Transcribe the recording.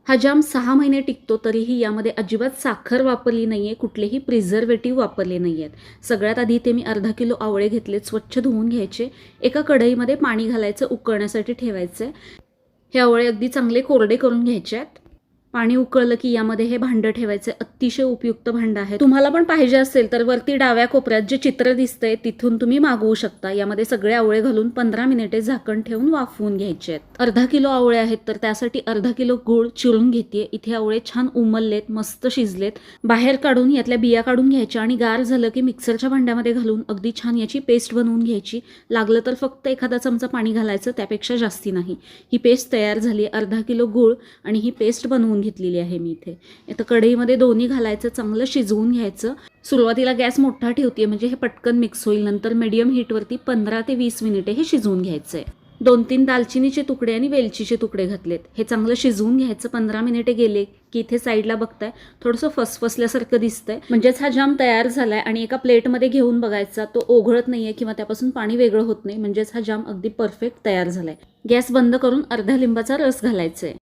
हा जाम 6 महिने टिकतो, तरीही यामध्ये अजिबात साखर वापरली नाही आहे, कुठलेही प्रिझर्वेटिव्ह वापरले नाही आहेत. सगळ्यात आधी इथे मी अर्धा किलो आवळे घेतलेत, स्वच्छ धुवून घ्यायचे. एका कढईमध्ये पाणी घालायचं, उकळण्यासाठी ठेवायचं आहे. हे आवळे अगदी चांगले कोरडे करून घ्यायचे आहेत. पाणी उकळलं की यामध्ये हे भांडं ठेवायचं. अतिशय उपयुक्त भांडं आहे. तुम्हाला पण पाहिजे असेल तर वरती डाव्या कोपऱ्यात जे चित्र दिसतंय तिथून तुम्ही मागवू शकता. यामध्ये सगळे आवळे घालून 15 मिनिटे झाकण ठेवून वाफवून घ्यायचे आहेत. अर्धा किलो आवळे आहेत तर त्यासाठी अर्धा किलो गूळ चिरून घेते. इथे आवळे छान उमललेत, मस्त शिजलेत. बाहेर काढून यातल्या बिया काढून घ्यायच्या आणि गार झालं की मिक्सरच्या भांड्यामध्ये घालून अगदी छान याची पेस्ट बनवून घ्यायची. लागलं तर फक्त एखादा चमचा पाणी घालायचं, त्यापेक्षा जास्ती नाही. ही पेस्ट तयार झाली. अर्धा किलो गूळ आणि ही पेस्ट बनवून घेतलेली आहे मी इथे. आता कढईमध्ये दोन्ही घालायचं, चांगलं शिजवून घ्यायचं. सुरुवातीला गॅस मोठा ठेवते म्हणजे हे पटकन मिक्स होईल. नंतर मीडियम हीटवरती 15 ते 20 मिनिटे हे शिजवून घ्यायचंय. 2-3 दालचिनीचे तुकडे आणि वेलचीचे तुकडे घातलेत. हे चांगलं शिजवून घ्यायचं. 15 मिनिटे गेले की इथे साईडला बघताय थोडंसं फसफसल्यासारखं दिसतंय, म्हणजेच हा जाम तयार झालाय. आणि एका प्लेटमध्ये घेऊन बघायचा, तो ओघळत नाहीये किंवा त्यापासून पाणी वेगळं होत नाही, म्हणजेच हा जाम अगदी परफेक्ट तयार झालाय. गॅस बंद करून अर्ध्या लिंबाचा रस घालायचा आहे.